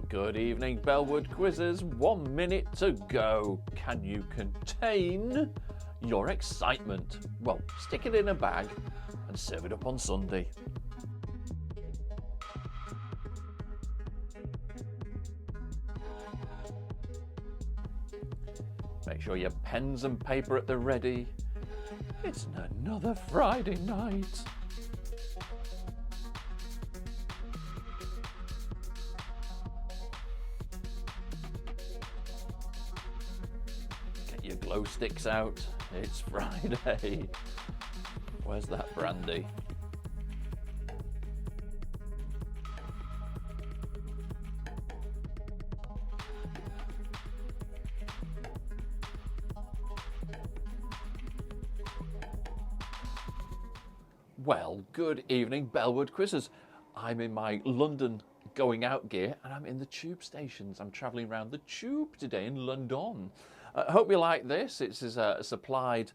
Good evening, Bellwood Quizzers. 1 minute to go. Can you contain your excitement? Well, stick it in a bag and serve it up on Sunday. Make sure your pens and paper at the ready. It's another Friday night. Get your glow sticks out. It's Friday. Where's that brandy? Well, good evening, Bellwood Quizzers. I'm in my London going out gear and I'm in the tube stations. I'm travelling around the tube today in London. I hope you like this. It is supplied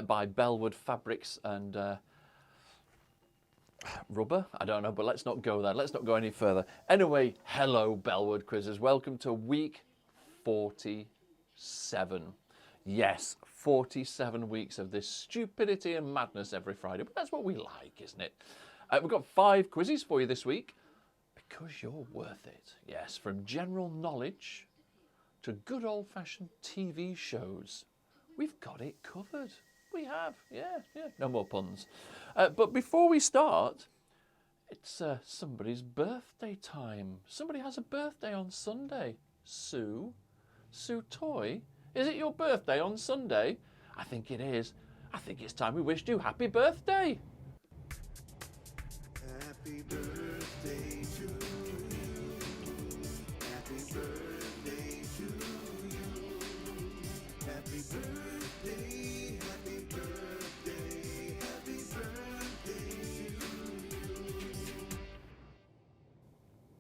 by Bellwood Fabrics and rubber. I don't know, but let's not go there. Let's not go any further. Anyway, hello, Bellwood Quizzers. Welcome to week 47. Yes, 47 weeks of this stupidity and madness every Friday. But that's what we like, isn't it? We've got 5 quizzes for you this week because you're worth it. Yes, from general knowledge to good old-fashioned TV shows. We've got it covered. We have. Yeah. No more puns. But before we start, it's somebody's birthday time. Somebody has a birthday on Sunday. Sue Toy. Is it your birthday on Sunday? I think it is. I think it's time we wished you happy birthday. Happy birthday to you. Happy birthday to you. Happy birthday, happy birthday, happy birthday to you.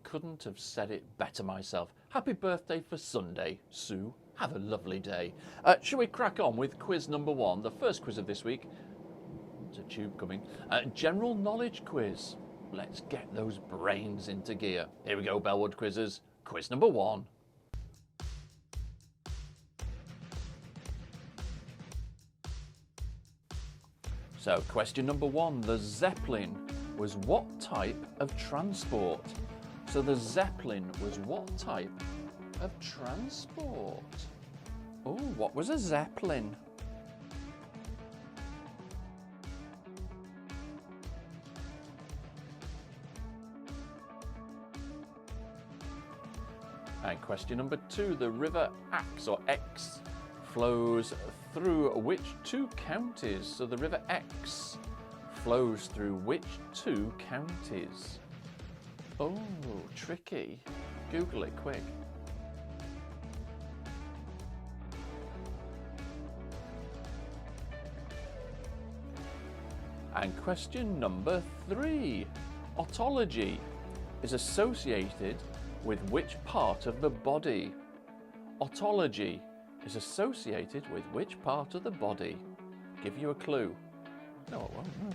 Couldn't have said it better myself. Happy birthday for Sunday, Sue. Have a lovely day. Shall we crack on with quiz number 1, the first quiz of this week? There's a tube coming. General knowledge quiz. Let's get those brains into gear. Here we go, Bellwood Quizzers. Quiz number 1. So, question number 1. The Zeppelin was what type of transport? So the Zeppelin was what type of transport? Oh, what was a Zeppelin? And question number 2, the River Exe flows through which 2 counties? So the River Exe flows through which 2 counties? Oh, tricky. Google it quick. And question number 3. Otology is associated with which part of the body? Otology is associated with which part of the body? Give you a clue. No, it won't. No.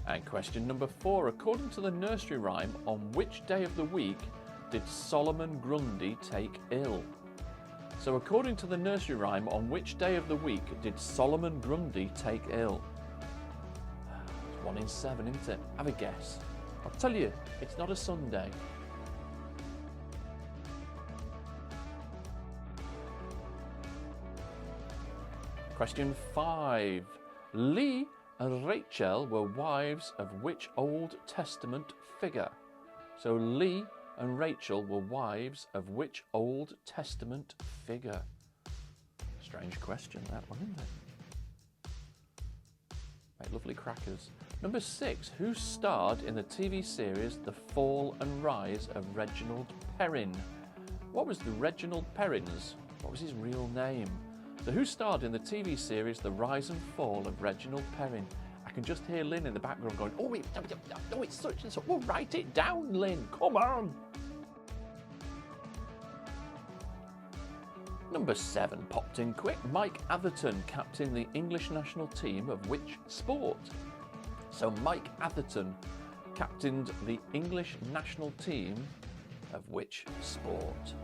And question number 4. According to the nursery rhyme, on which day of the week did Solomon Grundy take ill? So according to the nursery rhyme, on which day of the week did Solomon Grundy take ill? It's 1 in 7, isn't it? Have a guess. I'll tell you, it's not a Sunday. Question 5. Lee and Rachel were wives of which Old Testament figure? So Lee and Rachel were wives of which Old Testament figure? Strange question, that one, isn't it? Make lovely crackers. Number 6. Who starred in the TV series The Fall and Rise of Reginald Perrin? What was the Reginald Perrin's? What was his real name? So who starred in the TV series The Rise and Fall of Reginald Perrin? I can just hear Lynn in the background going, oh, it's such and such. Well, write it down, Lynn. Come on. Number 7 popped in quick. Mike Atherton captained the English national team of which sport? So Mike Atherton captained the English national team of which sport?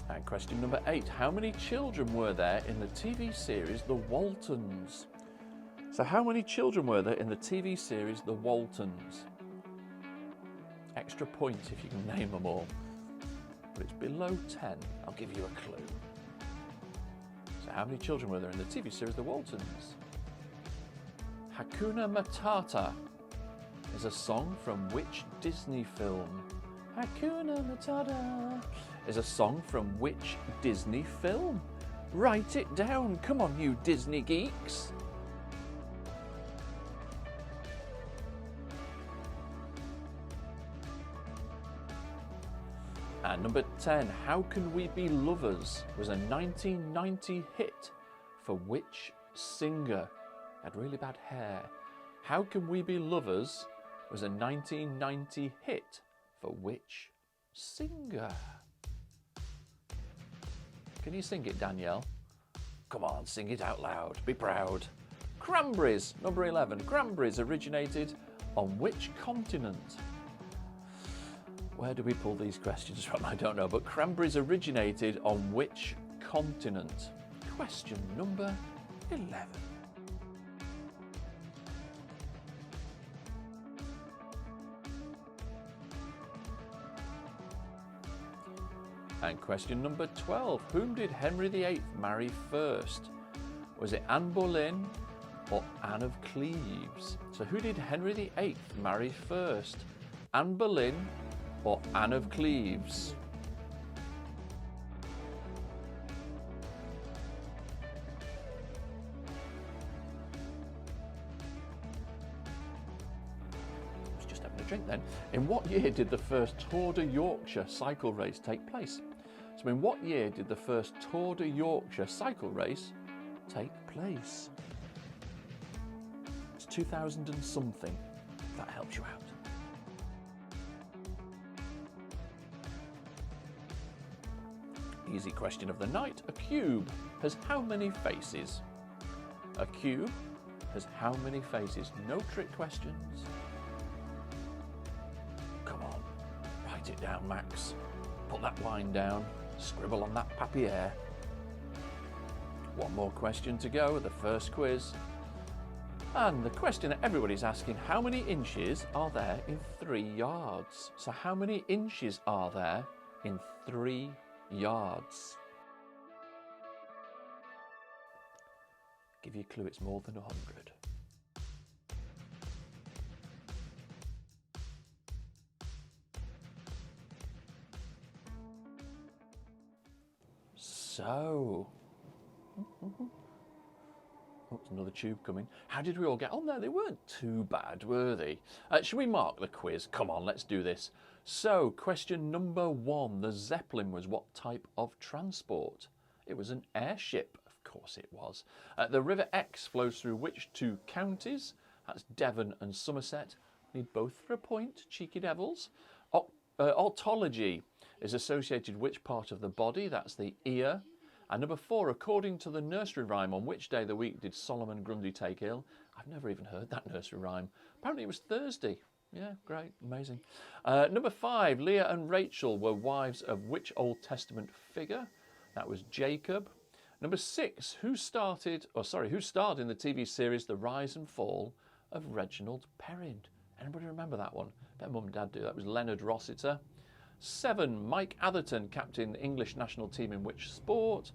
And question number 8. How many children were there in the TV series The Waltons? So how many children were there in the TV series The Waltons? Extra point if you can name them all. But it's below 10. I'll give you a clue. So how many children were there in the TV series The Waltons? Hakuna Matata is a song from which Disney film? Hakuna Matata is a song from which Disney film? Write it down. Come on, you Disney geeks. And number 10, How Can We Be Lovers was a 1990 hit for which singer? Had really bad hair. How Can We Be Lovers was a 1990 hit for which singer? Can you sing it, Danielle? Come on, sing it out loud. Be proud. Cranberries, number 11. Cranberries originated on which continent? Where do we pull these questions from? I don't know, but cranberries originated on which continent? Question number 11. And question number 12. Whom did Henry VIII marry first? Was it Anne Boleyn or Anne of Cleves? So who did Henry VIII marry first? Anne Boleyn or Anne of Cleves? I was just having a drink then. In what year did the first Tour de Yorkshire cycle race take place? So in what year did the first Tour de Yorkshire cycle race take place? It's 2000 and something, if that helps you out. Easy question of the night. A cube has how many faces? A cube has how many faces? No trick questions. Come on, write it down, Max. Put that wine down. Scribble on that papier. One more question to go, the first quiz. And the question that everybody's asking, how many inches are there in 3 yards? So how many inches are there in 3 yards? Give you a clue, it's more than 100. So, oh, there's another tube coming. How did we all get on there? They weren't too bad, were they? Should we mark the quiz? Come on, let's do this. So, question number 1. The Zeppelin was what type of transport? It was an airship. Of course it was. The River Exe flows through which 2 counties? That's Devon and Somerset. Need both for a point, cheeky devils. Otology is associated with which part of the body? That's the ear. And number 4, according to the nursery rhyme, on which day of the week did Solomon Grundy take ill? I've never even heard that nursery rhyme. Apparently it was Thursday. Yeah, great, amazing. Number 5, Leah and Rachel were wives of which Old Testament figure? That was Jacob. Number 6, who starred in the TV series The Rise and Fall of Reginald Perrin? Anybody remember that one? I bet Mum and Dad do. That was Leonard Rossiter. 7, Mike Atherton captained the English national team in which sport?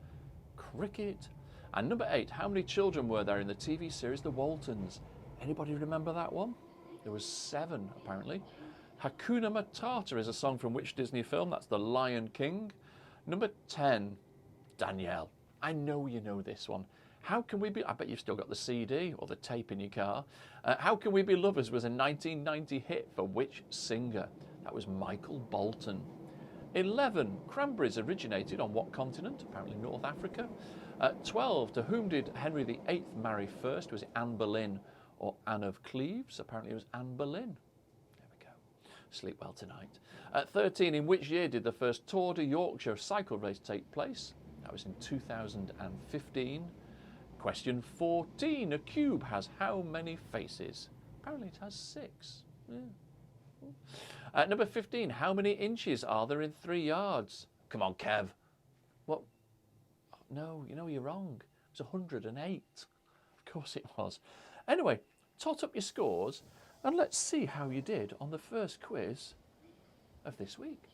Cricket. And number 8, how many children were there in the TV series The Waltons? Anybody remember that one? There was 7, apparently. Hakuna Matata is a song from which Disney film? That's The Lion King. Number 10, Danielle. I know you know this one. How Can We Be... I bet you've still got the CD or the tape in your car. How Can We Be Lovers was a 1990 hit for which singer? That was Michael Bolton. 11. Cranberries originated on what continent? Apparently North Africa. 12. To whom did Henry VIII marry first? Was it Anne Boleyn or Anne of Cleves? Apparently it was Anne Boleyn. There we go. Sleep well tonight. 13. In which year did the first Tour de Yorkshire cycle race take place? That was in 2015. Question 14. A cube has how many faces? Apparently it has 6. Yeah. Number 15. How many inches are there in 3 yards? Come on, Kev. What? No, you know you're wrong. It was 108. Of course it was. Anyway, tot up your scores and let's see how you did on the first quiz of this week.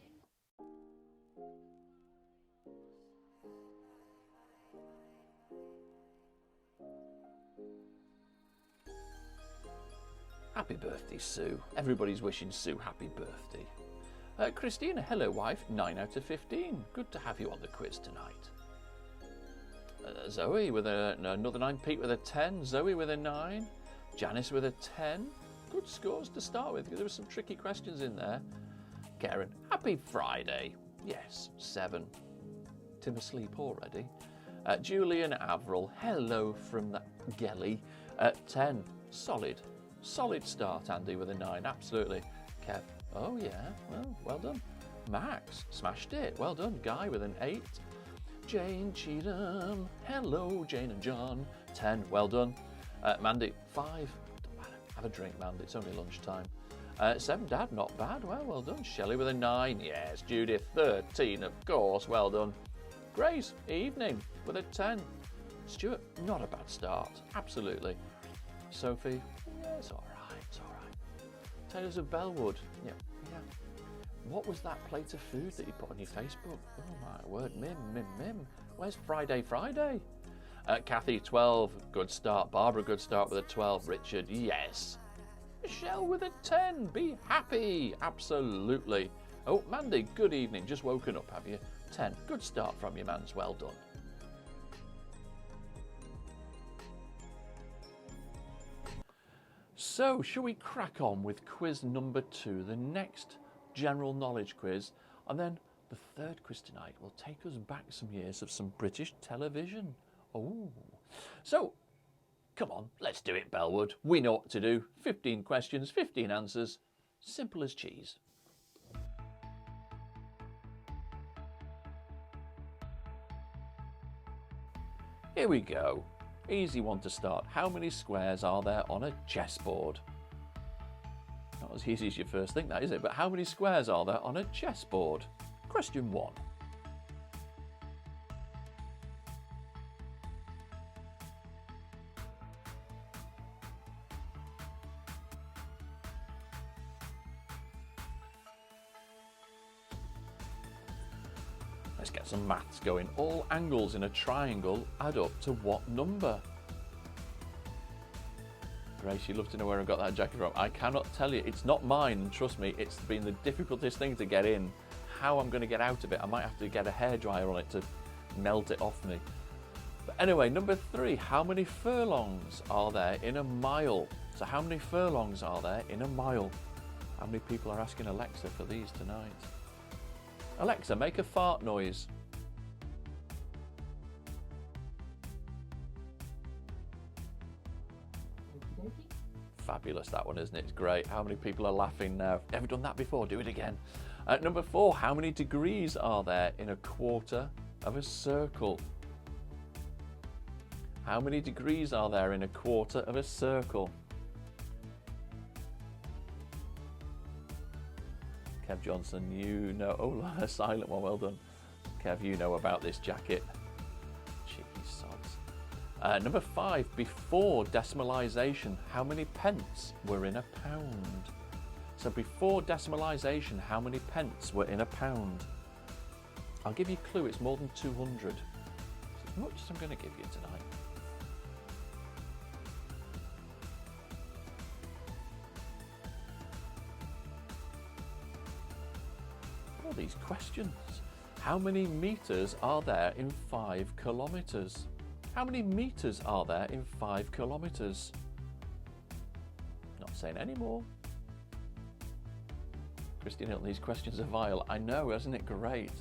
Happy birthday, Sue. Everybody's wishing Sue happy birthday. Christina, hello wife, 9 out of 15. Good to have you on the quiz tonight. Zoe with another 9. Pete with a 10. Zoe with a 9. Janice with a 10. Good scores to start with, because there were some tricky questions in there. Karen, happy Friday. Yes, 7. Tim asleep already. Julian Averill, hello from the Gelly, 10. Solid start, Andy with a 9, absolutely. Kev, oh yeah, well done. Max, smashed it, well done. Guy with an 8. Jane Cheatham, hello Jane and John, 10, well done. Mandy, 5, don't matter, have a drink Mandy, it's only lunchtime. 7, Dad, not bad, well done. Shelley with a 9, yes. Judith, 13, of course, well done. Grace, evening, with a 10. Stuart, not a bad start, absolutely. Sophie, yeah, it's all right. Taylors of Bellwood, yeah. What was that plate of food that you put on your Facebook? Oh my word, Mim. Where's Friday? Kathy, 12, good start. Barbara, good start with a 12. Richard, yes. Michelle with a 10, be happy, absolutely. Oh, Mandy, good evening, just woken up, have you? 10, good start from you, mans, well done. So, shall we crack on with quiz number 2, the next general knowledge quiz, and then the third quiz tonight will take us back some years of some British television. Oh, so come on, let's do it, Bellwood. We know what to do. 15 questions, 15 answers, simple as cheese. Here we go. Easy one to start. How many squares are there on a chessboard? Not as easy as you first think that, is it? But how many squares are there on a chessboard? Question 1. Let's get some maths going. All angles in a triangle add up to what number? Grace, you'd love to know where I got that jacket from. I cannot tell you. It's not mine, trust me. It's been the difficultest thing to get in. How I'm going to get out of it, I might have to get a hairdryer on it to melt it off me. But anyway, number 3. How many furlongs are there in a mile? So how many furlongs are there in a mile? How many people are asking Alexa for these tonight? Alexa, make a fart noise. Fabulous, that one, isn't it? It's great. How many people are laughing now? Never done that before, do it again. Number 4, how many degrees are there in a quarter of a circle? How many degrees are there in a quarter of a circle? Kev Johnson, you know. Oh, a silent one, well done. Kev, you know about this jacket. Cheeky sods. Number 5, before decimalisation, how many pence were in a pound? So before decimalisation, how many pence were in a pound? I'll give you a clue, it's more than 200. It's as much as I'm going to give you tonight. All these questions. How many metres are there in 5 kilometres? How many metres are there in 5 kilometres? Not saying any more. Christine Hilton, these questions are vile. I know, isn't it great?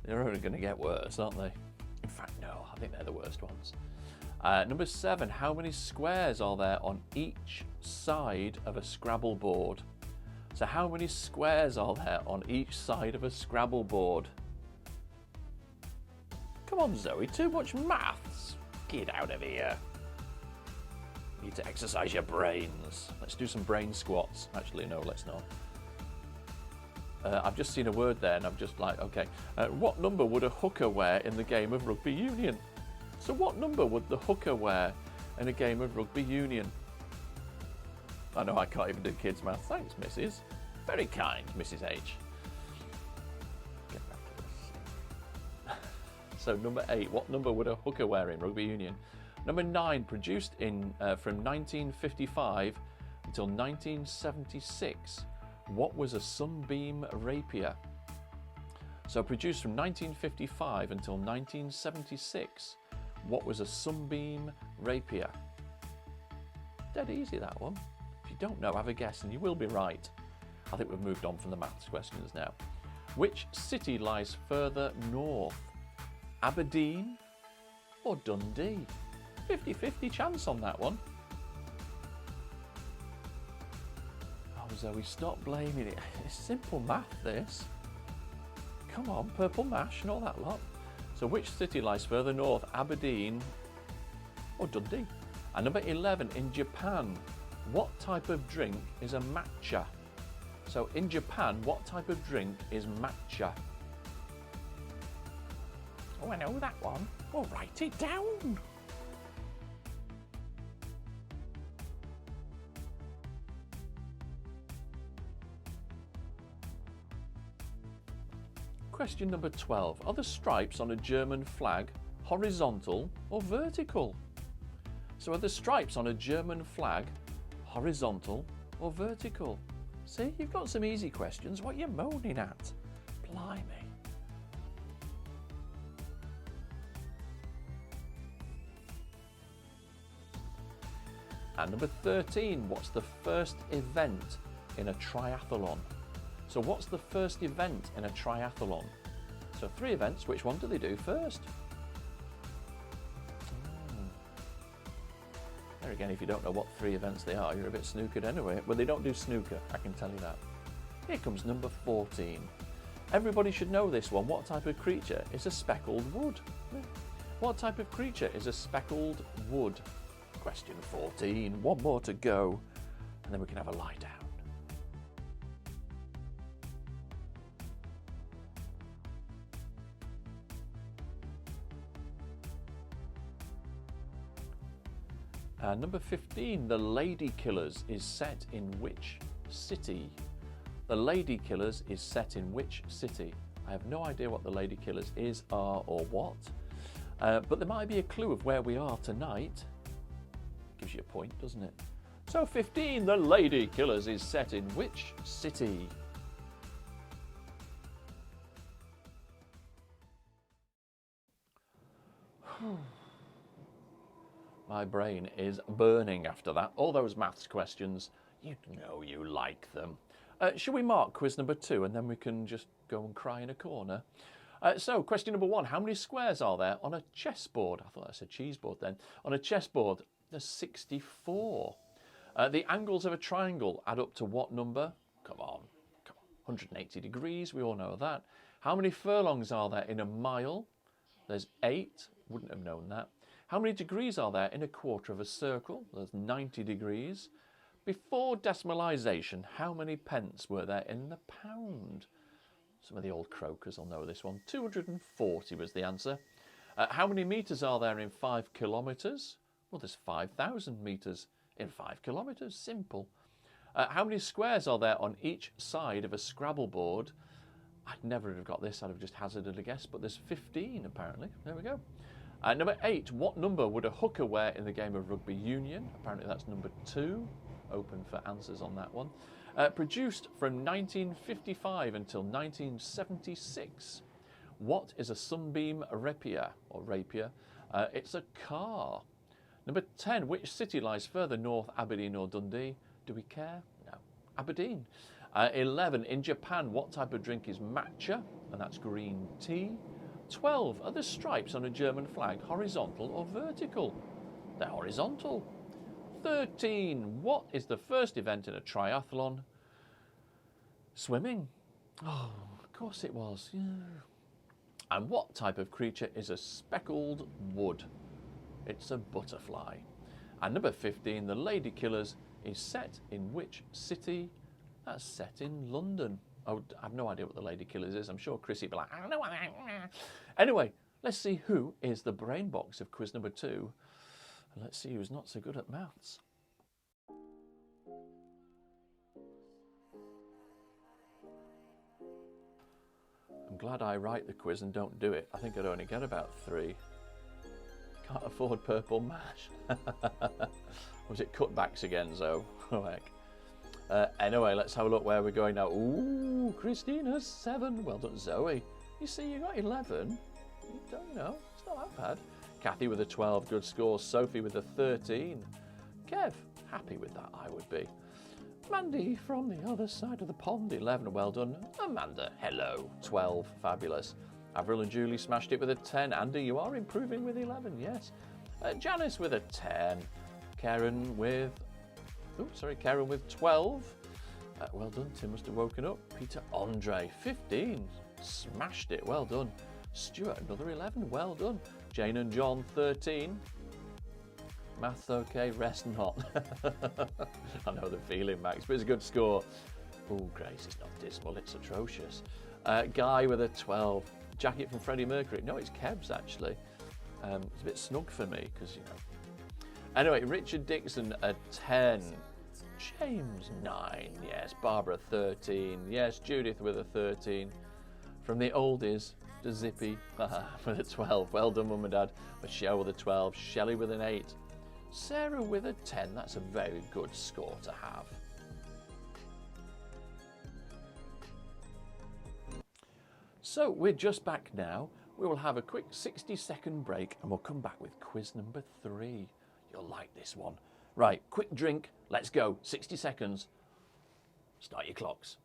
They're only going to get worse, aren't they? In fact, no, I think they're the worst ones. Number 7, how many squares are there on each side of a Scrabble board? So how many squares are there on each side of a Scrabble board? Come on, Zoe, too much maths. Get out of here. You need to exercise your brains. Let's do some brain squats. Actually, no, let's not. I've just seen a word there and I'm just like, okay. What number would a hooker wear in the game of rugby union? So what number would the hooker wear in a game of rugby union? I know I can't even do kids' math. Thanks, Mrs. Very kind, Mrs. H. Get back to this. So number 8, what number would a hooker wear in rugby union? Number 9, produced in from 1955 until 1976. What was a sunbeam rapier? So produced from 1955 until 1976. What was a sunbeam rapier? Dead easy, that one. If you don't know, have a guess and you will be right. I think we've moved on from the maths questions now. Which city lies further north? Aberdeen or Dundee? 50-50 chance on that one. Oh, Zoe, stop blaming it. It's simple math, this. Come on, purple mash and all that lot. So which city lies further north, Aberdeen or Dundee? And number 11, in Japan, what type of drink is a matcha? So in Japan, what type of drink is matcha? Oh, I know that one. Well, write it down. Question number 12. Are the stripes on a German flag horizontal or vertical? So are the stripes on a German flag horizontal or vertical? See, you've got some easy questions. What are you moaning at? Blimey. And number 13. What's the first event in a triathlon? So what's the first event in a triathlon? So 3 events, which one do they do first? There again, if you don't know what 3 events they are, you're a bit snookered anyway. Well, they don't do snooker, I can tell you that. Here comes number 14. Everybody should know this one. What type of creature is a speckled wood? What type of creature is a speckled wood? Question 14. One more to go, and then we can have a lie down. Number 15, The Lady Killers is set in which city? The Lady Killers is set in which city? I have no idea what The Lady Killers is, are, or what. But there might be a clue of where we are tonight. Gives you a point, doesn't it? So 15, The Lady Killers is set in which city? My brain is burning after that. All those maths questions, you know you like them. Should we mark quiz number 2 and then we can just go and cry in a corner? So question number 1, how many squares are there on a chessboard? I thought I said cheese board then. On a chessboard, there's 64. The angles of a triangle add up to what number? Come on, 180 degrees, we all know that. How many furlongs are there in a mile? There's 8, wouldn't have known that. How many degrees are there in a quarter of a circle? There's 90 degrees. Before decimalisation, how many pence were there in the pound? Some of the old croakers will know this one. 240 was the answer. How many metres are there in 5 kilometres? Well, there's 5,000 metres in 5 kilometres. Simple. How many squares are there on each side of a Scrabble board? I'd never have got this. I'd have just hazarded a guess, but there's 15 apparently. There we go. Number 8, what number would a hooker wear in the game of rugby union? Apparently that's number 2. Open for answers on that one. Produced from 1955 until 1976. What is a sunbeam rapier or rapier? It's a car. Number 10, which city lies further north, Aberdeen or Dundee? Do we care? No. Aberdeen. 11, in Japan, what type of drink is matcha? And that's green tea. 12, are the stripes on a German flag horizontal or vertical? They're horizontal. 13, what is the first event in a triathlon? Swimming. Oh, of course it was. Yeah. And what type of creature is a speckled wood? It's a butterfly. And number 15, The Lady Killers is set in which city? That's set in London. Oh, I have no idea what The Lady Killers is. I'm sure Chrissy will be like, I don't know what that is. Anyway, let's see who is the brain box of quiz number 2. And let's see who's not so good at maths. I'm glad I write the quiz and don't do it. I think I'd only get about 3. Can't afford purple mash. Was it cutbacks again, Zoe? Oh, heck. Anyway, let's have a look where we're going now. Ooh, Christina's 7. Well done, Zoe. You see, you got 11. You don't know, it's not that bad. Kathy with a 12, good score. Sophie with a 13. Kev, happy with that, I would be. Mandy from the other side of the pond, 11, well done. Amanda, hello, 12, fabulous. Avril and Julie smashed it with a 10. Andy, you are improving with 11, yes. Janice with a 10. Karen with 12. Well done, Tim must have woken up. Peter Andre, 15. Smashed it, well done. Stuart, another 11, well done. Jane and John, 13. Maths okay, rest not. I know the feeling, Max, but it's a good score. Oh, Grace, it's not dismal, it's atrocious. Guy with a 12. Jacket from Freddie Mercury. No, it's Keb's, actually. It's a bit snug for me, because, you know. Anyway, Richard Dixon, a 10. James, 9. Yes, Barbara, 13. Yes, Judith with a 13. From the oldies to Zippy with a 12. Well done, Mum and Dad. Michelle with a 12. Shelley with an 8. Sarah with a 10. That's a very good score to have. So we're just back now. We will have a quick 60-second break and we'll come back with quiz number 3. You'll like this one. Right, quick drink. Let's go. 60 seconds. Start your clocks.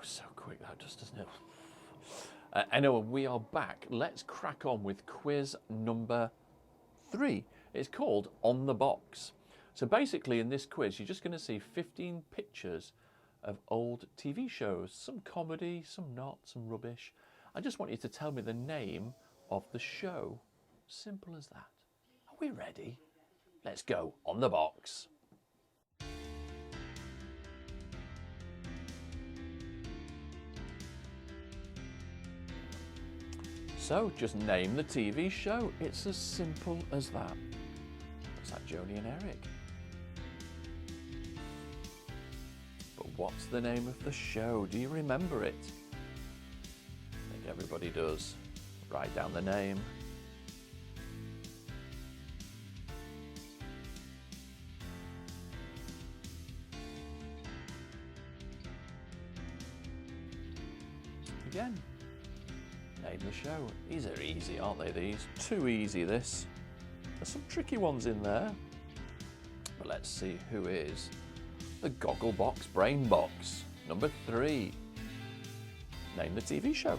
So quick that just doesn't it? Anyway, we are back. Let's crack on with quiz number 3. It's called On the Box. So basically in this quiz, you're just going to see 15 pictures of old TV shows. Some comedy, some not, some rubbish. I just want you to tell me the name of the show. Simple as that. Are we ready? Let's go. On the box. So, just name the TV show. It's as simple as that. Looks like Joni and Eric. But what's the name of the show? Do you remember it? I think everybody does. Write down the name. Again. Name the show. These are easy, aren't they, these? Too easy, this. There's some tricky ones in there. But let's see who is the Gogglebox Brain Box. Number 3. Name the TV show.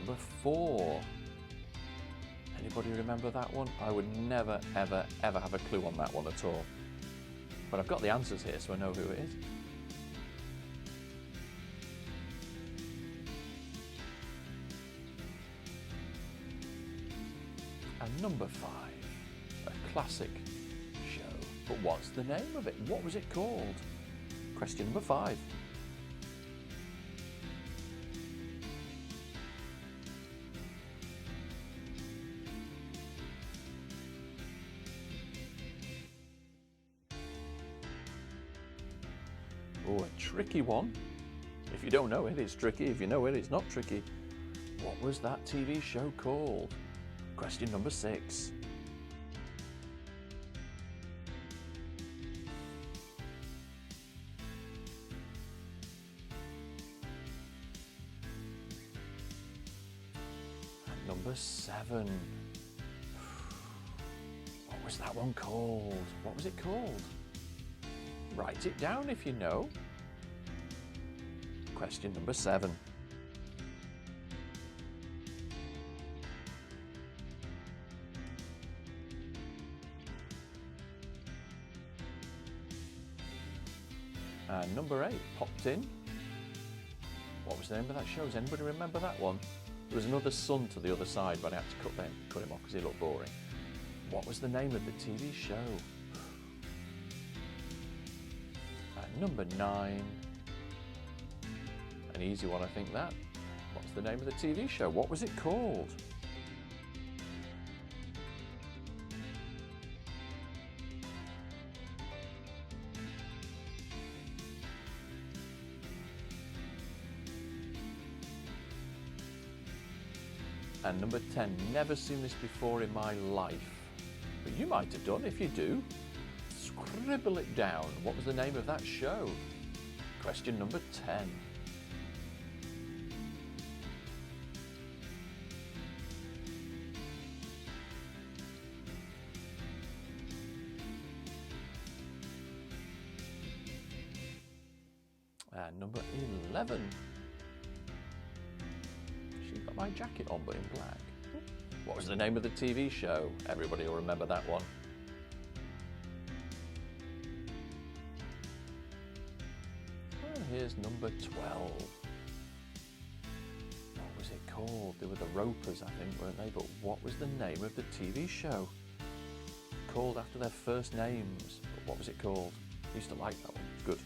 number 4. Anybody remember that one? I would never, ever, ever have a clue on that one at all. But I've got the answers here, so I know who it is. And number 5, a classic show. But what's the name of it? What was it called? Question number 5. Oh, a tricky one. If you don't know it, it's tricky. If you know it, it's not tricky. What was that TV show called? Question number 6. And number 7. What was that one called? What was it called? Write it down if you know. Question number 7. And number 8 popped in. What was the name of that show? Does anybody remember that one? There was another son to the other side, but I had to cut him off because he looked boring. What was the name of the TV show? And number 9. An easy one, I think that. What's the name of the TV show? What was it called? And number 10, never seen this before in my life. But you might have done. If you do, scribble it down. What was the name of that show? Question number 10. And number 11. She's got my jacket on, but in black. What was the name of the TV show? Everybody will remember that one. And here's number 12. What was it called? They were the Ropers, I think, weren't they? But what was the name of the TV show? Called after their first names. But what was it called? I used to like that one. Good.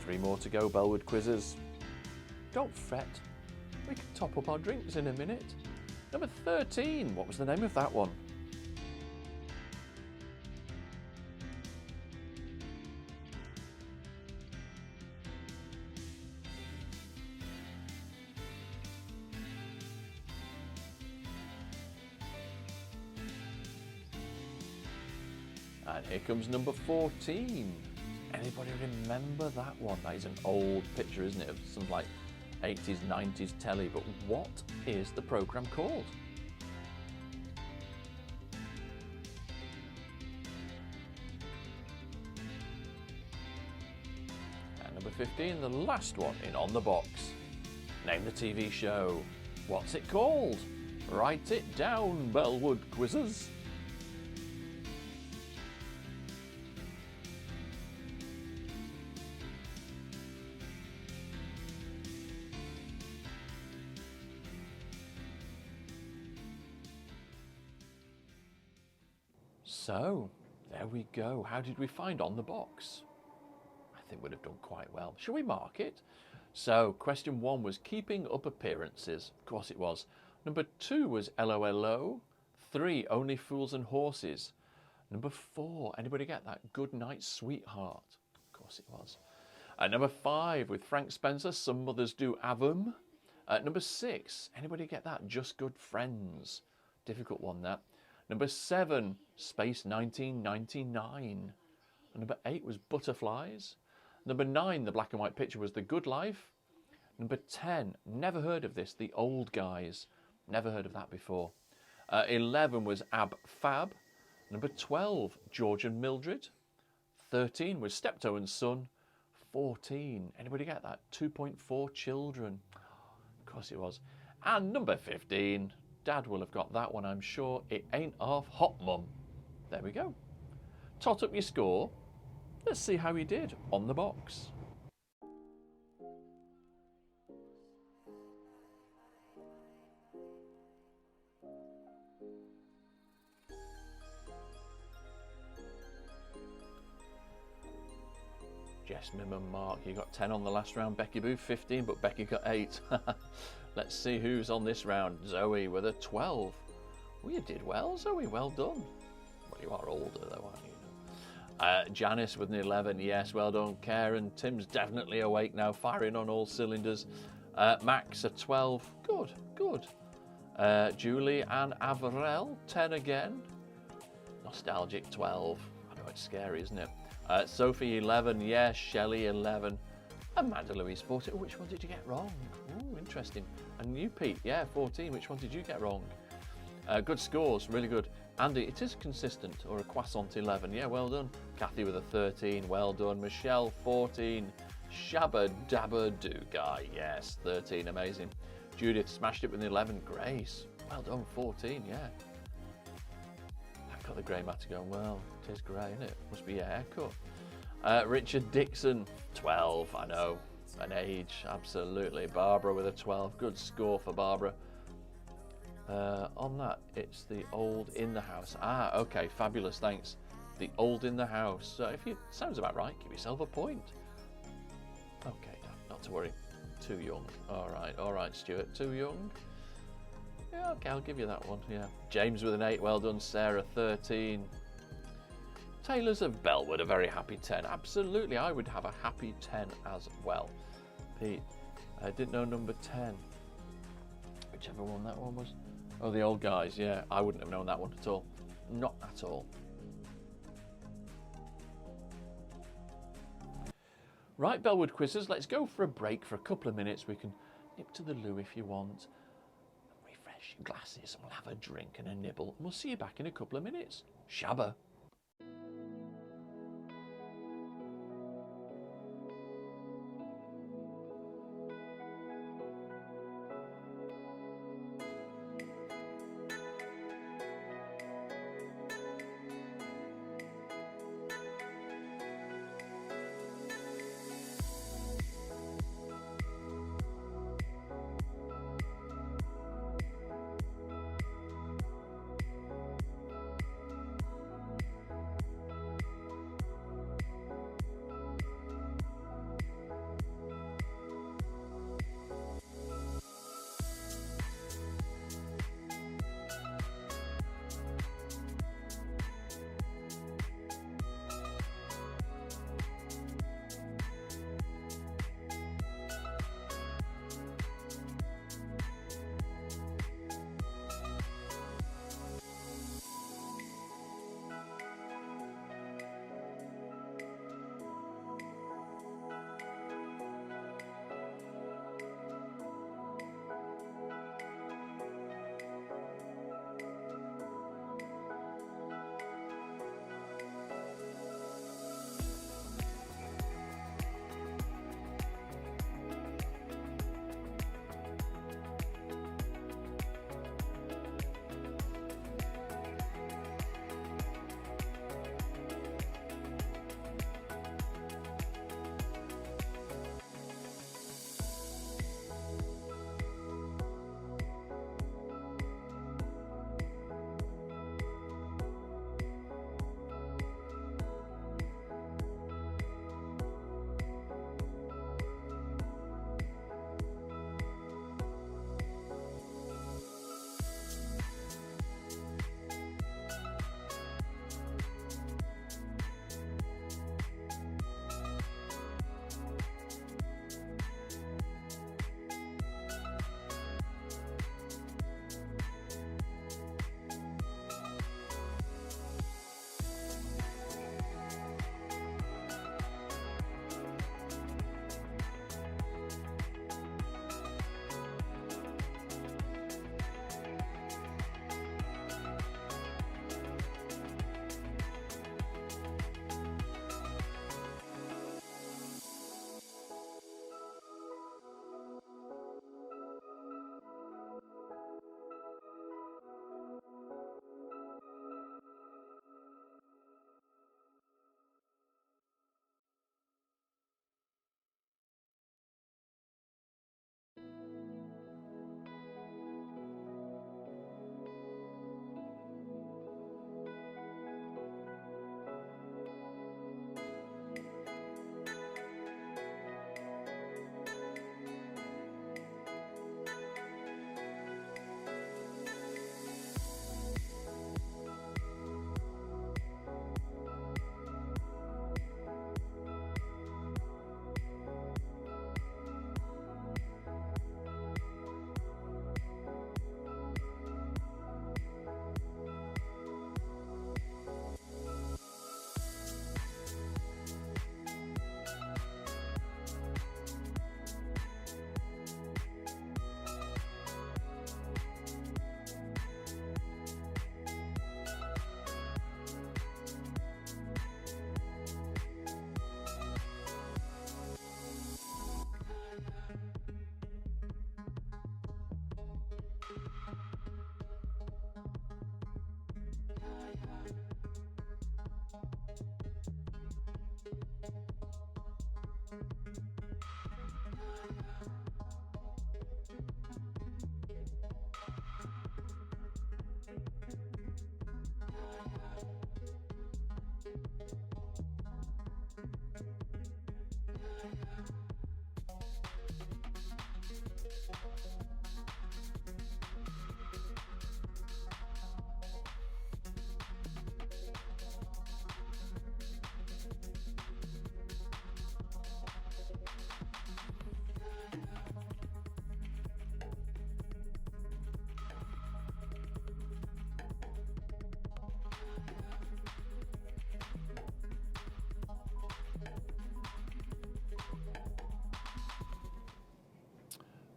3 more to go, Bellwood quizzes. Don't fret. We can top up our drinks in a minute. Number 13. What was the name of that one? And here comes number 14. Anybody remember that one? That is an old picture, isn't it, of some like 80s, 90s telly, but what is the programme called? And number 15, the last one in On the Box. Name the TV show. What's it called? Write it down, Bellwood quizzes. So, there we go. How did we find On the Box? I think we'd have done quite well. Shall we mark it? So, question 1 was keeping up appearances. Of course it was. Number 2 was LOLO. 3, Only Fools and Horses. Number 4, anybody get that? Good Night, Sweetheart. Of course it was. Number 5, with Frank Spencer, Some Mothers Do Have 'Em. Number 6, anybody get that? Just Good Friends. Difficult one, that. Number 7, Space 1999. And number 8 was Butterflies. Number 9, the black and white picture, was The Good Life. Number 10, never heard of this, The Old Guys. Never heard of that before. 11 was Ab Fab. Number 12, George and Mildred. 13 was Steptoe and Son. 14, anybody get that? 2.4 Children. Of course it was. And number 15, Dad will have got that one, I'm sure. It ain't half hot, Mum. There we go. Tot up your score. Let's see how you did on the box. Jess, Mim and Mark, you got 10 on the last round. Becky Boo, 15, but Becky got 8. Let's see who's on this round. Zoe with a 12. Well, you did well, Zoe. Well done. Well, you are older, though, aren't you? Janice with an 11. Yes, well done. Karen, Tim's definitely awake now, firing on all cylinders. Max, a 12. Good, good. Julie and Avril, 10 again. Nostalgic, 12. I know it's scary, isn't it? Sophie, 11. Yes, Shelley, 11. Amanda Louise, 14. Oh, which one did you get wrong? Oh, interesting. And you, Pete, yeah, 14. Which one did you get wrong? Good scores, really good. Andy, it is consistent, or a croissant, 11. Yeah, well done. Kathy with a 13. Well done. Michelle, 14. Shabba Dabba Doo Guy, yes, 13. Amazing. Judith smashed it with an 11. Grace, well done. 14. Yeah. I've got the grey matter going. Well, it is grey, isn't it? Must be your haircut. Richard Dixon, 12. I know, an age, absolutely. Barbara with a 12. Good score for Barbara. On that, it's the old in the house. Ah, okay, fabulous, thanks. The old in the house. So if you sounds about right, give yourself a point. Okay, not to worry. Too young. All right, Stuart. Too young. Yeah, okay, I'll give you that one. Yeah. James with an 8. Well done. Sarah, 13. Taylor's of Bellwood, a very happy 10. Absolutely, I would have a happy 10 as well. Pete, I didn't know number 10. Whichever one that one was. Oh, the old guys, yeah. I wouldn't have known that one at all. Not at all. Right, Bellwood quizzes, let's go for a break for a couple of minutes. We can nip to the loo if you want. Refresh your glasses and we'll have a drink and a nibble. And we'll see you back in a couple of minutes. Shabba.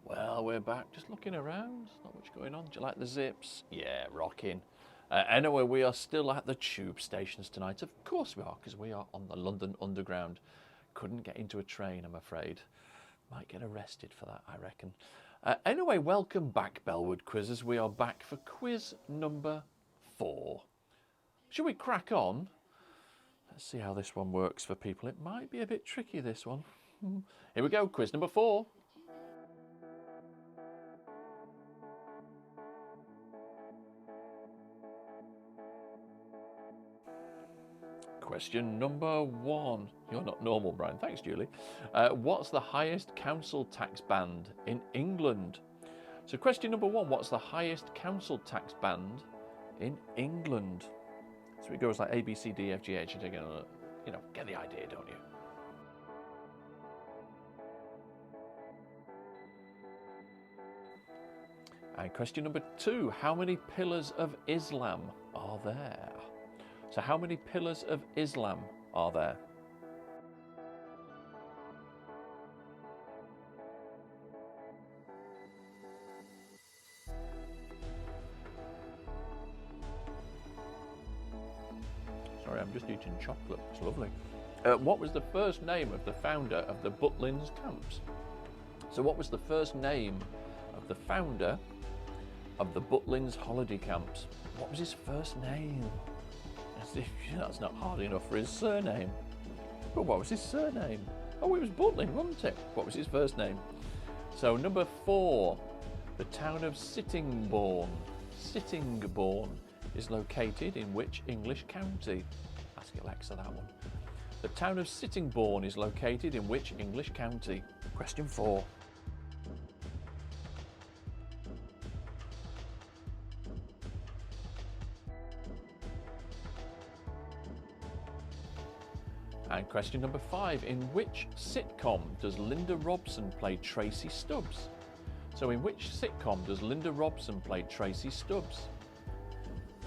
Well, we're back, just looking around, not much going on. Do you like the zips? Yeah, rocking. Anyway, we are still at the tube stations tonight. Of course we are, because we are on the London Underground. Couldn't get into a train, I'm afraid. Might get arrested for that, I reckon. Anyway, welcome back, Bellwood Quizzes. We are back for quiz number 4. Shall we crack on? Let's see how this one works for people. It might be a bit tricky, this one. Here we go, quiz number 4. Question number 1. You're not normal, Brian. Thanks, Julie. What's the highest council tax band in England? So question number 1. What's the highest council tax band in England? So it goes like A, B, C, D, F, G, H. You're gonna, get the idea, don't you? And question number 2. How many pillars of Islam are there? So how many pillars of Islam are there? Sorry, I'm just eating chocolate. It's lovely. What was the first name of the founder of the Butlins camps? So what was the first name of the founder of the Butlins holiday camps? What was his first name? That's not hard enough for his surname. But what was his surname? Oh, it was Butlin, wasn't it? What was his first name? So number 4, the town of Sittingbourne. Sittingbourne is located in which English county? Ask Alexa that one. The town of Sittingbourne is located in which English county? Question 4. And question number 5. In which sitcom does Linda Robson play Tracy Stubbs? So in which sitcom does Linda Robson play Tracy Stubbs?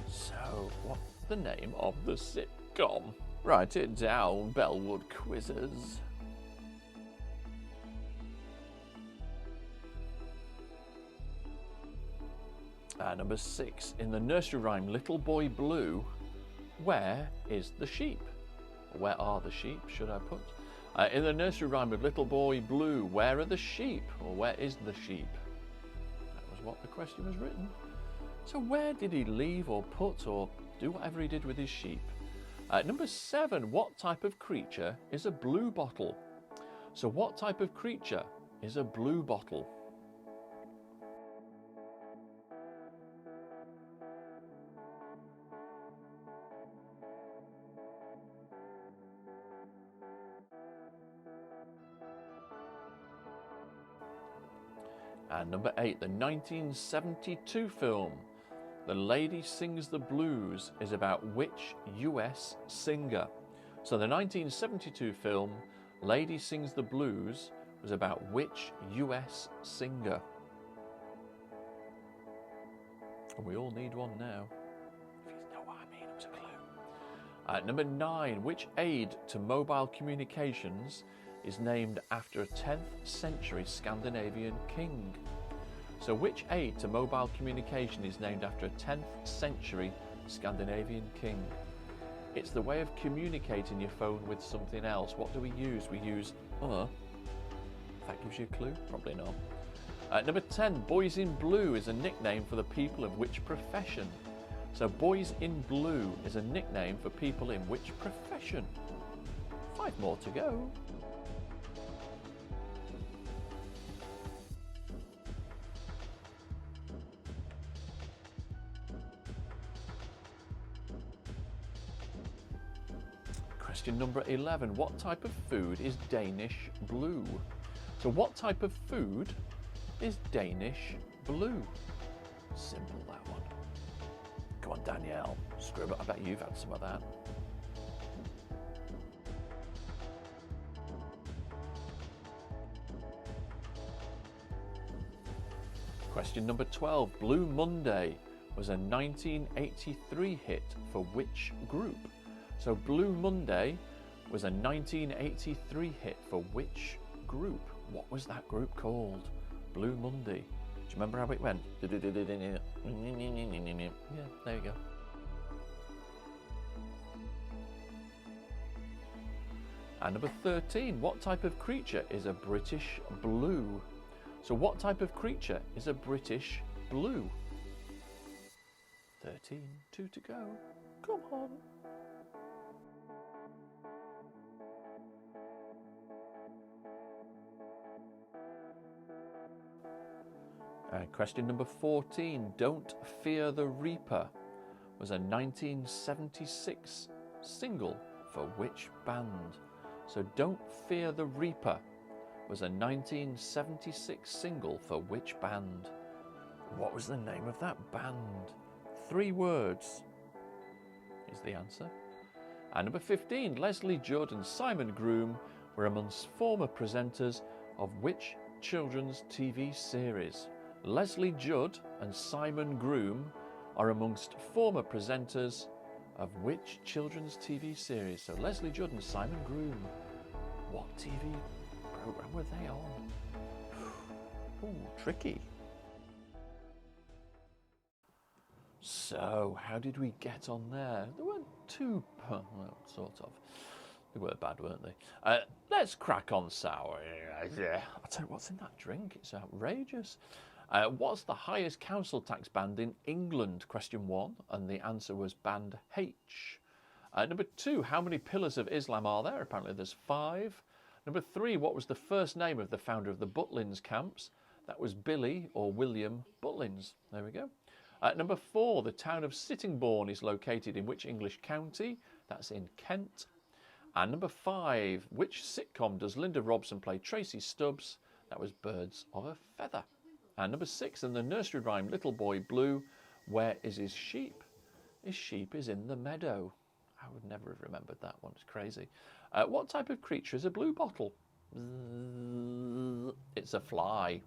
So what's the name of the sitcom? Write it down, Bellwood Quizzes. Number 6. In the nursery rhyme Little Boy Blue, where is the sheep? Where are the sheep, should I put? In the nursery rhyme of Little Boy Blue, where are the sheep? Or where is the sheep? That was what the question was written. So where did he leave or put or do whatever he did with his sheep? Number 7, what type of creature is a blue bottle? So what type of creature is a blue bottle? And number 8, the 1972 film, The Lady Sings the Blues, is about which US singer? So the 1972 film, Lady Sings the Blues, was about which US singer? And we all need one now. If you know what I mean, it was a clue. Number 9, which aid to mobile communications is named after a 10th century Scandinavian king? So which aid to mobile communication is named after a 10th century Scandinavian king? It's the way of communicating your phone with something else. What do we use? We use That gives you a clue? Probably not. Number 10, Boys in Blue is a nickname for the people of which profession? So Boys in Blue is a nickname for people in which profession? 5 more to go. Question number 11. What type of food is Danish blue? So what type of food is Danish blue? Simple, that one. Come on, Danielle. Scribble. I bet you've had some of that. Question number 12. Blue Monday was a 1983 hit for which group? So Blue Monday was a 1983 hit for which group? What was that group called? Blue Monday. Do you remember how it went? Yeah, there you go. And number 13. What type of creature is a British blue? So what type of creature is a British blue? 13, 2 to go. Come on. And question number 14. Don't Fear the Reaper was a 1976 single for which band? So Don't Fear the Reaper was a 1976 single for which band? What was the name of that band? 3 words is the answer. And number 15, Leslie Judd and Simon Groom were amongst former presenters of which children's TV series? Leslie Judd and Simon Groom are amongst former presenters of which children's TV series? So Leslie Judd and Simon Groom. What TV program were they on? Ooh, tricky. So, how did we get on there? They weren't too, well, sort of. They were bad, weren't they? Let's crack on sour. Yeah. I'll tell you what's in that drink. It's outrageous. What's the highest council tax band in England? Question 1. And the answer was band H. Number 2. How many pillars of Islam are there? Apparently there's 5. Number 3. What was the first name of the founder of the Butlins camps? That was Billy or William Butlins. There we go. Number 4, the town of Sittingbourne is located in which English county? That's in Kent. And number 5, which sitcom does Linda Robson play Tracy Stubbs? That was Birds of a Feather. And number 6, in the nursery rhyme Little Boy Blue, where is his sheep? His sheep is in the meadow. I would never have remembered that one, it's crazy. What type of creature is a blue bottle? It's a fly.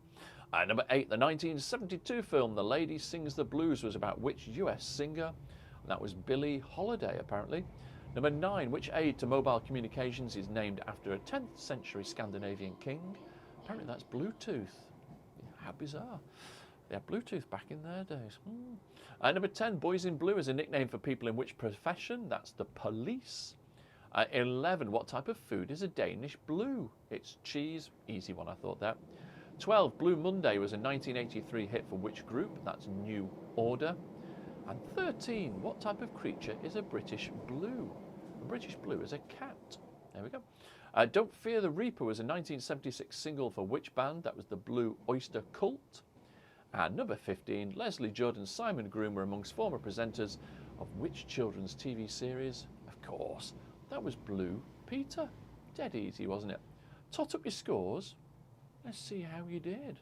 Number 8, the 1972 film The Lady Sings the Blues was about which US singer? That was Billie Holiday, apparently. Number 9, which aid to mobile communications is named after a 10th century Scandinavian king? Apparently that's Bluetooth. How bizarre. They had Bluetooth back in their days. Number 10, Boys in Blue is a nickname for people in which profession? That's the police. 11, what type of food is a Danish blue? It's cheese. Easy one, I thought that. 12, Blue Monday was a 1983 hit for which group? That's New Order. And 13, what type of creature is a British blue? A British blue is a cat. There we go. Don't Fear the Reaper was a 1976 single for which band? That was the Blue Oyster Cult. And number 15, Leslie Judd and Simon Groom were amongst former presenters of which children's TV series? Of course, that was Blue Peter. Dead easy, wasn't it? Tot up your scores. Let's see how you did.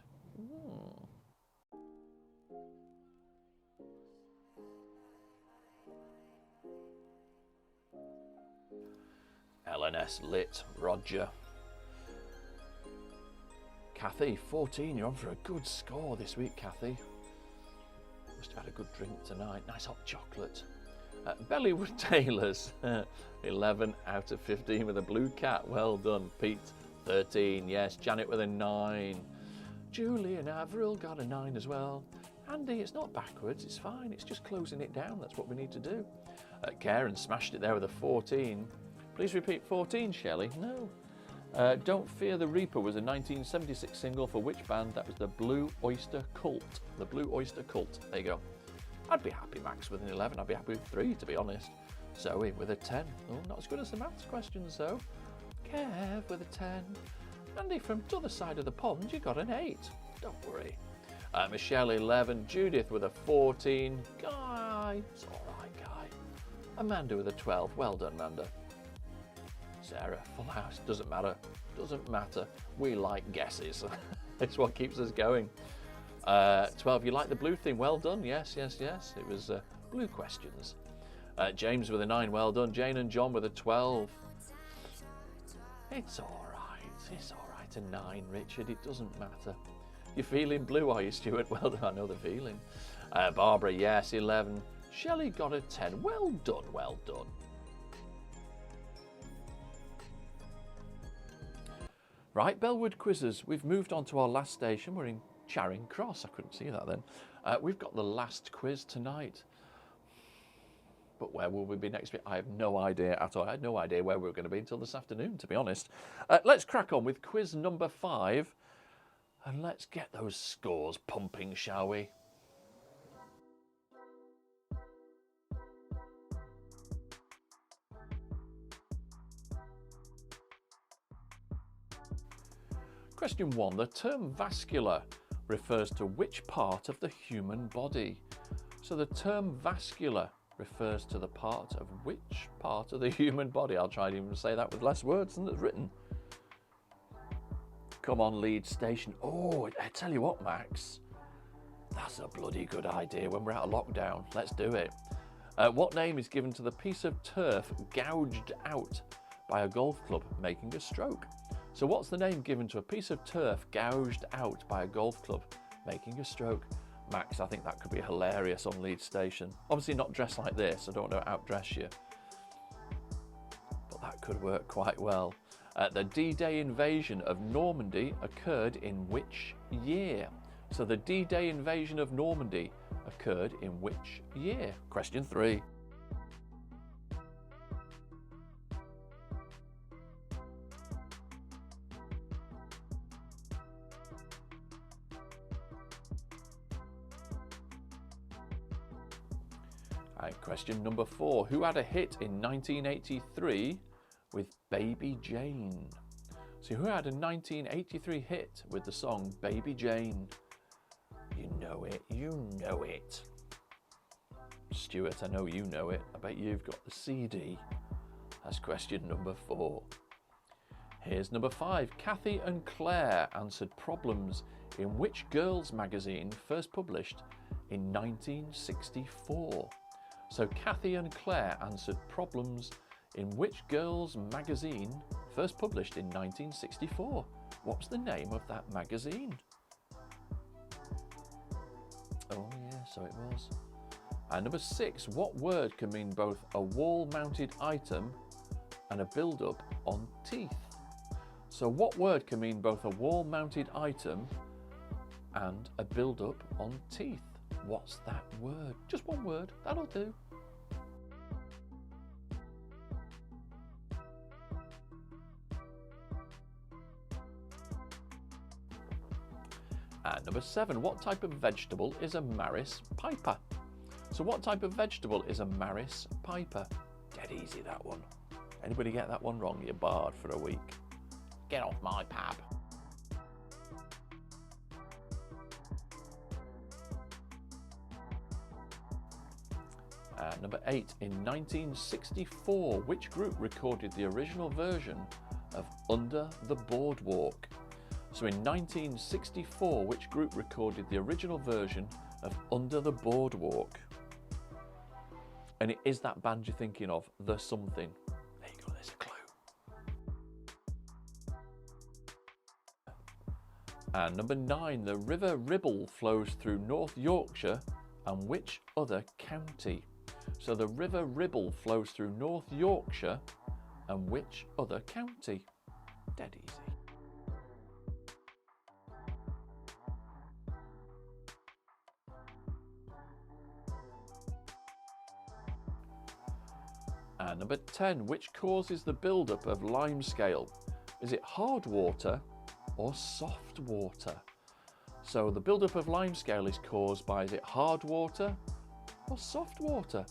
LNS lit, Roger. Kathy, 14, you're on for a good score this week, Kathy. Must have had a good drink tonight. Nice hot chocolate. Bellwood Tailors, 11 out of 15 with a blue cat. Well done, Pete. 13, yes. Janet with a 9. Julie and Avril got a 9 as well. Andy, it's not backwards, it's fine. It's just closing it down. That's what we need to do. Karen smashed it there with a 14. Please repeat 14, Shelley. No. Don't Fear the Reaper was a 1976 single for which band? That was the Blue Oyster Cult. The Blue Oyster Cult. There you go. I'd be happy, Max, with an 11. I'd be happy with 3, to be honest. Zoe with a 10. Oh, not as good as the maths questions, though. Kev with a 10. Andy, from the other side of the pond, you got an 8. Don't worry. Michelle, 11. Judith with a 14. Guy, it's all right, Guy. Amanda with a 12. Well done, Amanda. Sarah, full house. Doesn't matter. Doesn't matter. We like guesses. It's what keeps us going. 12, you like the blue theme? Well done. Yes, yes, yes. It was blue questions. James with a 9. Well done. Jane and John with a 12. It's all right. It's all right. A 9, Richard. It doesn't matter. You're feeling blue, are you, Stuart? Well done. I know the feeling. Barbara, yes, 11. Shelley got a 10. Well done. Well done. Right, Bellwood quizzes. We've moved on to our last station. We're in Charing Cross. I couldn't see that then. We've got the last quiz tonight. But where will we be next week? I have no idea at all. I had no idea where we were going to be until this afternoon, to be honest. Let's crack on with quiz number 5. And let's get those scores pumping, shall we? Question 1. The term vascular refers to which part of the human body? So the term vascular refers to the part of which part of the human body? I'll try to even say that with less words than it's written. Come on, lead station. Oh, I tell you what, Max. That's a bloody good idea when we're out of lockdown. Let's do it. What name is given to the piece of turf gouged out by a golf club making a stroke? So what's the name given to a piece of turf gouged out by a golf club making a stroke? Max, I think that could be hilarious on lead station. Obviously not dressed like this. I don't want to outdress you. But that could work quite well. The D-Day invasion of Normandy occurred in which year? So the D-Day invasion of Normandy occurred in which year? Question 3. And question number 4. Who had a hit in 1983 with Baby Jane? So who had a 1983 hit with the song Baby Jane? You know it, you know it. Stuart, I know you know it. I bet you've got the CD. That's question number 4. Here's number 5. Kathy and Claire answered problems in which girls' magazine first published in 1964? So Kathy and Claire answered problems in which girls' magazine first published in 1964? What's the name of that magazine? Oh yeah, so it was. And number 6, what word can mean both a wall-mounted item and a build-up on teeth? So what word can mean both a wall-mounted item and a build-up on teeth? What's that word? Just one word, that'll do. And number 7, what type of vegetable is a Maris piper? So what type of vegetable is a Maris piper? Dead easy, that one. Anybody get that one wrong, you're barred for a week. Get off my pab. Number 8, in 1964, which group recorded the original version of Under the Boardwalk? So in 1964, which group recorded the original version of Under the Boardwalk? And it is that band you're thinking of, The Something. There you go, there's a clue. And number 9, the River Ribble flows through North Yorkshire and which other county? So the River Ribble flows through North Yorkshire and which other county? Dead easy. And number 10, which causes the build-up of limescale? Is it hard water or soft water? So the build-up of limescale is caused by, is it hard water or soft water?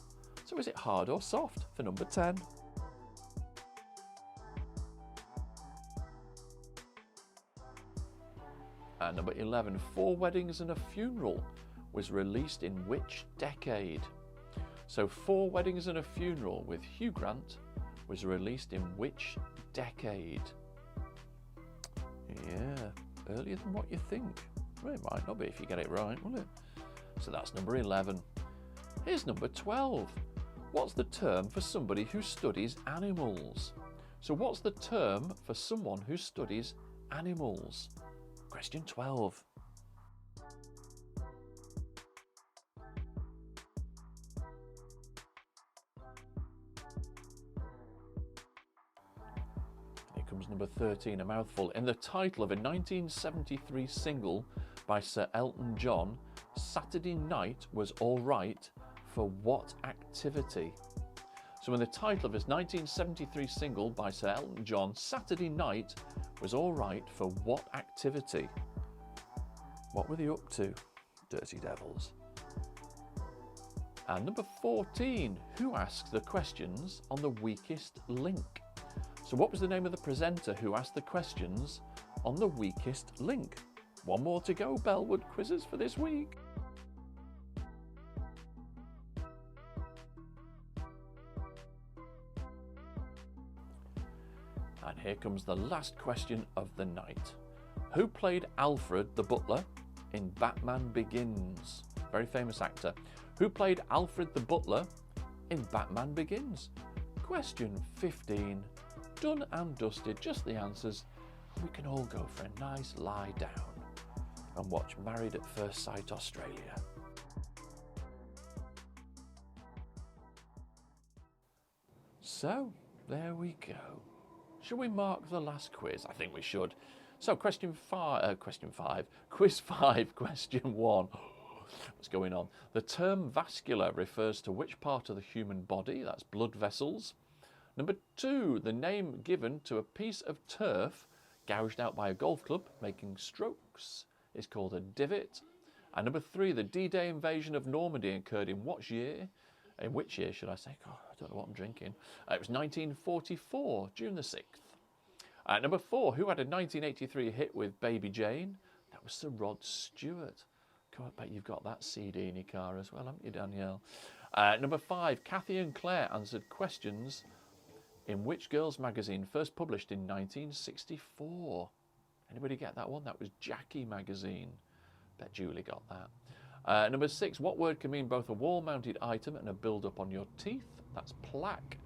So is it hard or soft for number 10? And number 11, 4 Weddings and a Funeral was released in which decade? So 4 Weddings and a Funeral with Hugh Grant was released in which decade? Yeah, earlier than what you think. Well, it might not be if you get it right, will it? So that's number 11. Here's number 12. What's the term for somebody who studies animals? So what's the term for someone who studies animals? Question 12. Here comes number 13, a mouthful. In the title of a 1973 single by Sir Elton John, Saturday Night Was Alright for what activity? So in the title of his 1973 single by Sir Elton John, Saturday Night Was Alright for what activity? What were they up to, Dirty Devils? And number 14, who asked the questions on the weakest link? So what was the name of the presenter who asked the questions on the weakest link? One more to go, Bellwood quizzes for this week. And here comes the last question of the night. Who played Alfred the butler in Batman Begins? Very famous actor. Who played Alfred the butler in Batman Begins? Question 15. Done and dusted, just the answers. We can all go for a nice lie down and watch Married at First Sight Australia. So, there we go. Shall we mark the last quiz? I think we should. So, quiz 5, question 1. What's going on? The term vascular refers to which part of the human body? That's blood vessels. Number 2, the name given to a piece of turf gouged out by a golf club making strokes is called a divot. And number 3, the D-Day invasion of Normandy occurred in what year? In which year, should I say? God, I don't know what I'm drinking. It was 1944, June the 6th. Number 4, who had a 1983 hit with Baby Jane? That was Sir Rod Stewart. God, I bet you've got that CD in your car as well, haven't you, Danielle? Number 5, Kathy and Claire answered questions in which girls' magazine first published in 1964? Anybody get that one? That was Jackie magazine. Bet Julie got that. Number 6, what word can mean both a wall-mounted item and a build-up on your teeth? That's plaque.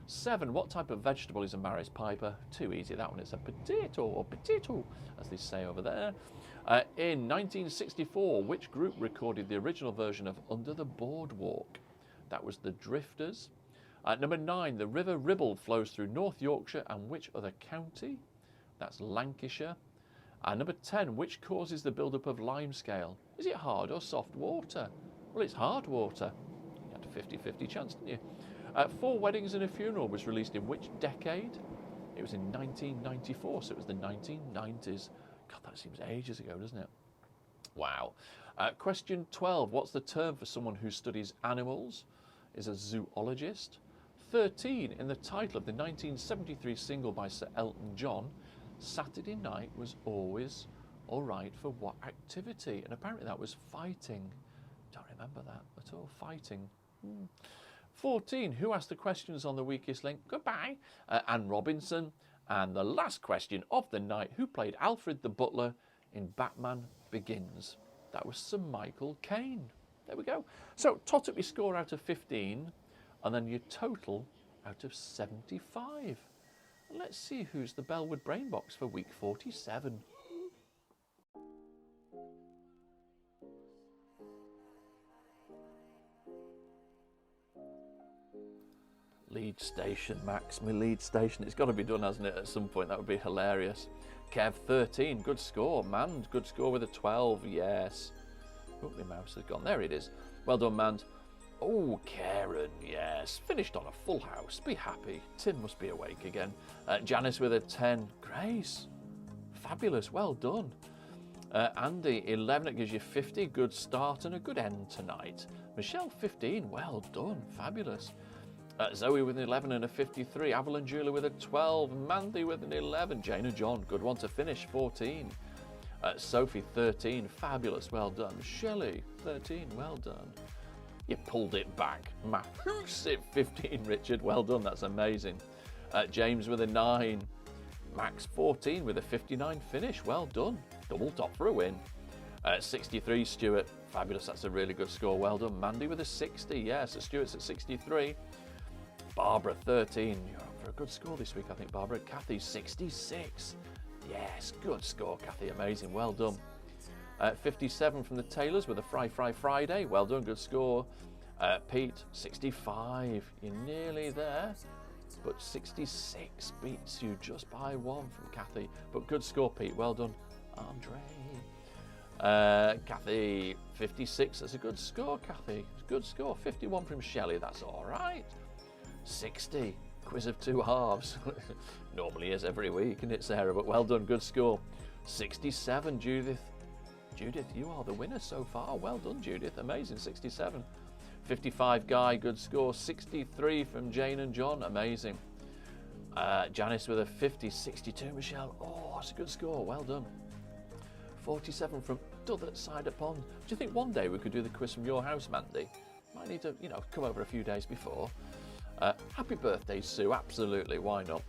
7, what type of vegetable is a Maris Piper? Too easy, that one. It's a potato, or potato, as they say over there. In 1964, which group recorded the original version of Under the Boardwalk? That was the Drifters. Number 9, the River Ribble flows through North Yorkshire and which other county? That's Lancashire. Number 10, which causes the build-up of limescale? Is it hard or soft water? Well, it's hard water. You had a 50-50 chance, didn't you? 4 Weddings and a Funeral was released in which decade? It was in 1994, so it was the 1990s. God, that seems ages ago, doesn't it? Wow. Question 12, what's the term for someone who studies animals? Is a zoologist. 13, in the title of the 1973 single by Sir Elton John, Saturday Night Was Always Alright for what activity? And apparently that was fighting. Don't remember that at all. Fighting. 14, who asked the questions on the weakest link? Goodbye. Anne Robinson. And the last question of the night, who played Alfred the butler in Batman Begins? That was Sir Michael Caine. There we go. So tot up your score out of 15 and then your total out of 75. Let's see who's the Bellwood Brain Box for week 47. Lead station, Max, my lead station. It's got to be done, hasn't it, at some point? That would be hilarious. Kev, 13, good score. Mand, good score with a 12, yes. Oh, the mouse has gone. There it is. Well done, Mand. Oh, Karen, yes. Finished on a full house. Be happy. Tim must be awake again. Janice with a 10. Grace, fabulous. Well done. Andy, 11. It gives you 50. Good start and a good end tonight. Michelle, 15. Well done. Fabulous. Zoe with an 11 and a 53. Avalon Julie with a 12. Mandy with an 11. Jane and John, good one to finish, 14. Sophie, 13. Fabulous, well done. Shelley, 13. Well done. You pulled it back. Mahoose it, 15. Richard, well done. That's amazing. James with a 9. Max 14 with a 59 finish. Well done. Double top for a win. 63, Stuart. Fabulous. That's a really good score. Well done. Mandy with a 60. Yeah, so Stuart's at 63. Barbara 13. You're up for a good score this week, I think, Barbara. Kathy 66. Yes, good score, Kathy. Amazing. Well done. 57 from the Taylors with a Fry Friday. Well done. Good score. Pete 65. You're nearly there. But 66 beats you just by 1 from Kathy. But good score, Pete. Well done, Andre. Kathy, 56. That's a good score, Kathy. It's a good score. 51 from Shelley. That's all right. 60. Quiz of 2 halves. Normally is every week, isn't it, Sarah? But well done. Good score. 67, Judith. Judith, you are the winner so far. Well done, Judith. Amazing. 67. 55, Guy, good score. 63 from Jane and John, amazing. Janice with a 50, 62, Michelle. Oh, that's a good score, well done. 47 from Duthert Cider Pond. Do you think one day we could do the quiz from your house, Mandy? Might need to, come over a few days before. Happy birthday, Sue, absolutely, why not?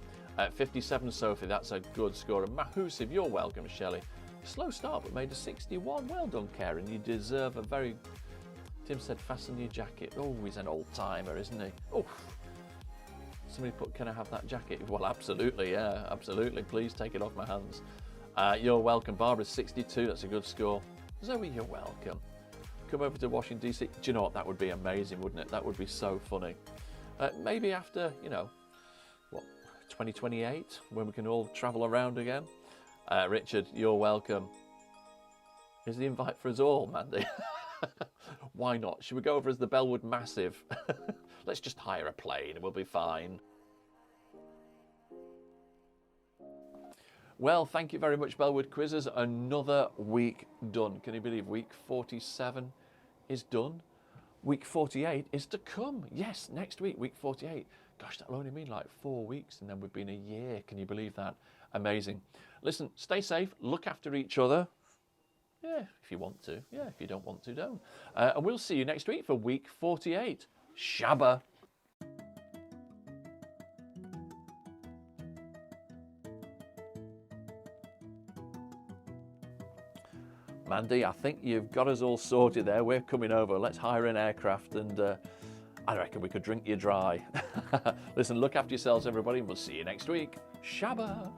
57, Sophie, that's a good score. And Mahusiv, you're welcome, Shelley. Slow start, but made a 61. Well done, Karen, you deserve a very... Tim said, fasten your jacket. Oh, he's an old timer, isn't he? Oh, somebody put, can I have that jacket? Well, absolutely, yeah, absolutely. Please take it off my hands. You're welcome. Barbara's 62. That's a good score. Zoe, you're welcome. Come over to Washington, D.C. Do you know what? That would be amazing, wouldn't it? That would be so funny. Maybe after, 2028, when we can all travel around again. Richard, you're welcome. Here's the invite for us all, Mandy. Why not? Should we go over as the Bellwood Massive? Let's just hire a plane and we'll be fine. Well, thank you very much, Bellwood Quizzes. Another week done. Can you believe week 47 is done? Week 48 is to come. Yes, next week, week 48. Gosh, that'll only mean like 4 weeks and then we've been a year. Can you believe that? Amazing. Listen, stay safe. Look after each other. Yeah, if you want to. Yeah, if you don't want to, don't. And we'll see you next week for week 48. Shabba. Mandy, I think you've got us all sorted there. We're coming over. Let's hire an aircraft and I reckon we could drink you dry. Listen, look after yourselves, everybody, and we'll see you next week. Shabba.